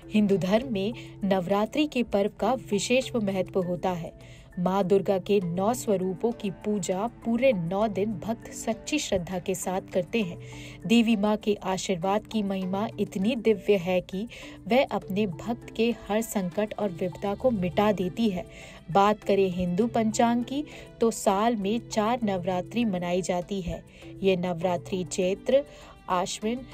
हिंदू धर्म में नवरात्रि के पर्व का विशेष महत्व होता है। माँ दुर्गा के 9 स्वरूपों की पूजा पूरे 9 दिन भक्त सच्ची श्रद्धा के साथ करते हैं। देवी माँ के आशीर्वाद की महिमा इतनी दिव्य है कि वह अपने भक्त के हर संकट और विपदा को मिटा देती है। बात करें हिंदू पंचांग की तो साल में 4 नवरात्रि मनाई जाती है। ये नवरात्रि चैत्र, आश्विन,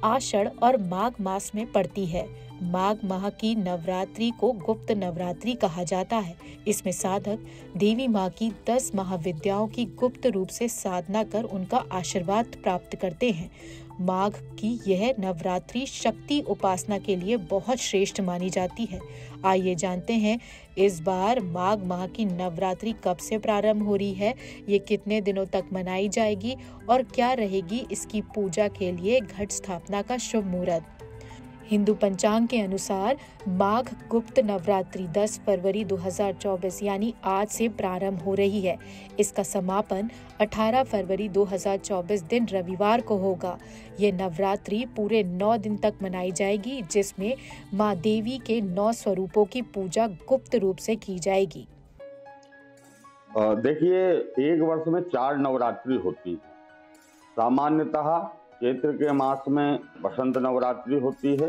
आषाढ़ और माघ मास में पड़ती है। माघ माह की नवरात्रि को गुप्त नवरात्रि कहा जाता है। इसमें साधक देवी माँ की 10 महाविद्याओं की गुप्त रूप से साधना कर उनका आशीर्वाद प्राप्त करते हैं। माघ की यह नवरात्रि शक्ति उपासना के लिए बहुत श्रेष्ठ मानी जाती है। आइए जानते हैं इस बार माघ माह की नवरात्रि कब से प्रारंभ हो रही है, ये कितने दिनों तक मनाई जाएगी और क्या रहेगी इसकी पूजा के लिए घट स्थापना का शुभ मुहूर्त। हिंदू पंचांग के अनुसार माघ गुप्त नवरात्रि 10 फरवरी 2024 यानी आज से प्रारंभ हो रही है। इसका समापन 18 फरवरी 2024 दिन रविवार को होगा। ये नवरात्रि पूरे 9 दिन तक मनाई जाएगी, जिसमें माँ देवी के 9 स्वरूपों की पूजा गुप्त रूप से की जाएगी। देखिए, एक वर्ष में 4 नवरात्रि होती है। सामान्यतः चैत्र के मास में बसंत नवरात्रि होती है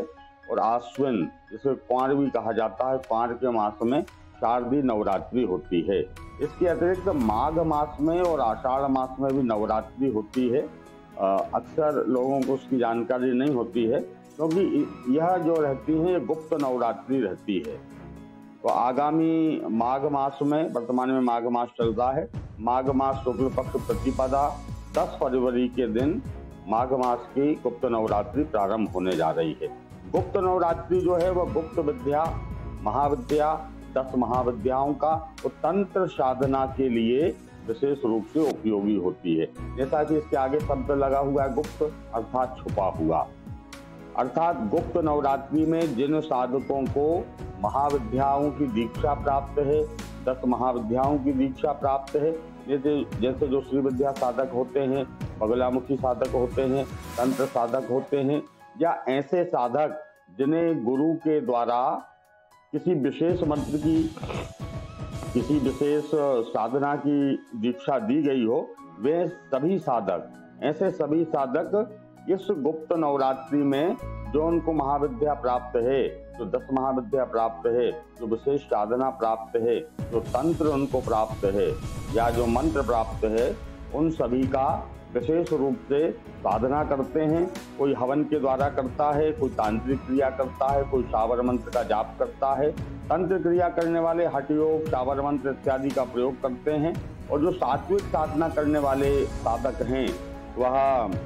और आश्विन, जिसे क्वार भी कहा जाता है, क्वार के मास में शारदीय नवरात्रि होती है। इसके अतिरिक्त माघ मास में और आषाढ़ मास में भी नवरात्रि होती है। अक्सर लोगों को उसकी जानकारी नहीं होती है, क्योंकि यह जो रहती है गुप्त नवरात्रि रहती है। तो आगामी माघ मास में, वर्तमान में माघ मास चल रहा है, माघ मास शुक्ल पक्ष प्रतिपदा 10 फरवरी के दिन माघ मास की गुप्त नवरात्रि प्रारंभ होने जा रही है। गुप्त नवरात्रि जो है वह गुप्त विद्या, महाविद्या, 10 महाविद्याओं का तंत्र साधना के लिए विशेष रूप से उपयोगी होती है। जैसा कि इसके आगे शब्द लगा हुआ है गुप्त, अर्थात छुपा हुआ। अर्थात गुप्त नवरात्रि में जिन साधकों को महाविद्याओं की दीक्षा प्राप्त है, 10 महाविद्याओं की दीक्षा प्राप्त है, जैसे जो श्री विद्या साधक होते हैं, बगलामुखी साधक होते हैं, तंत्र साधक होते हैं, या ऐसे साधक जिन्हें गुरु के द्वारा किसी विशेष मंत्र की, किसी विशेष साधना की दीक्षा दी गई हो, वे सभी साधक, ऐसे सभी साधक इस गुप्त नवरात्रि में जो उनको महाविद्या प्राप्त है, जो 10 महाविद्या प्राप्त है, जो विशेष साधना प्राप्त है, जो तंत्र उनको प्राप्त है या जो मंत्र प्राप्त है, उन सभी का विशेष रूप से साधना करते हैं। कोई हवन के द्वारा करता है, कोई तांत्रिक क्रिया करता है, कोई शावर मंत्र का जाप करता है। तंत्र क्रिया करने वाले हठ योग, शावर मंत्र इत्यादि का प्रयोग करते हैं। और जो सात्विक साधना करने वाले साधक हैं, वह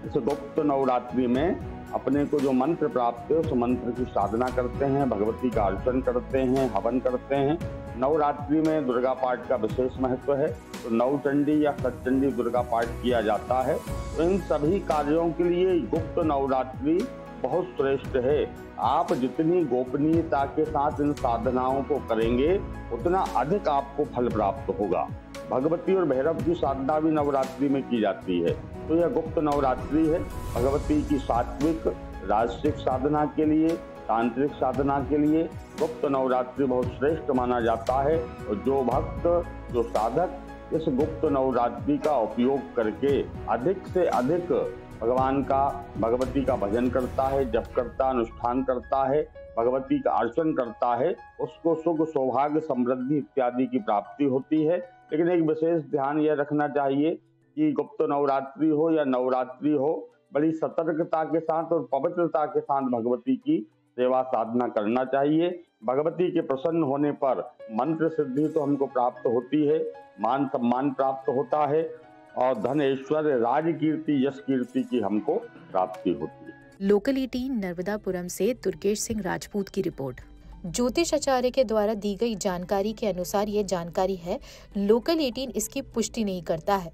इस गुप्त नवरात्रि में अपने को जो मंत्र प्राप्त है उस मंत्र की साधना करते हैं, भगवती का अर्चन करते हैं, हवन करते हैं। नवरात्रि में दुर्गा पाठ का विशेष महत्व है, तो नवचंडी या सतचंडी दुर्गा पाठ किया जाता है। तो इन सभी कार्यों के लिए गुप्त नवरात्रि बहुत श्रेष्ठ है। आप जितनी गोपनीयता के साथ इन साधनाओं को करेंगे, उतना अधिक आपको फल प्राप्त होगा। भगवती और भैरव की साधना भी नवरात्रि में की जाती है। तो यह गुप्त नवरात्रि है भगवती की सात्विक राजसिक साधना के लिए, तांत्रिक साधना के लिए गुप्त नवरात्रि बहुत श्रेष्ठ माना जाता है। और जो भक्त, जो साधक इस गुप्त नवरात्रि का उपयोग करके अधिक से अधिक भगवान का, भगवती का भजन करता है, जप करता, अनुष्ठान करता है, भगवती का अर्चन करता है, उसको सुख, सौभाग्य, समृद्धि इत्यादि की प्राप्ति होती है। लेकिन एक विशेष ध्यान यह रखना चाहिए कि गुप्त नवरात्रि हो या नवरात्रि हो, बड़ी सतर्कता के साथ और पवित्रता के साथ भगवती की सेवा साधना करना चाहिए। भगवती के प्रसन्न होने पर मंत्र सिद्धि तो हमको प्राप्त होती है, मान सम्मान प्राप्त होता है और धन, ऐश्वर्य, राज कीर्ति, यश कीर्ति की हमको प्राप्ति होती है। लोकल 18 नर्मदापुरम से दुर्गेश सिंह राजपूत की रिपोर्ट। ज्योतिष आचार्य के द्वारा दी गई जानकारी के अनुसार ये जानकारी है। लोकल 18 इसकी पुष्टि नहीं करता है।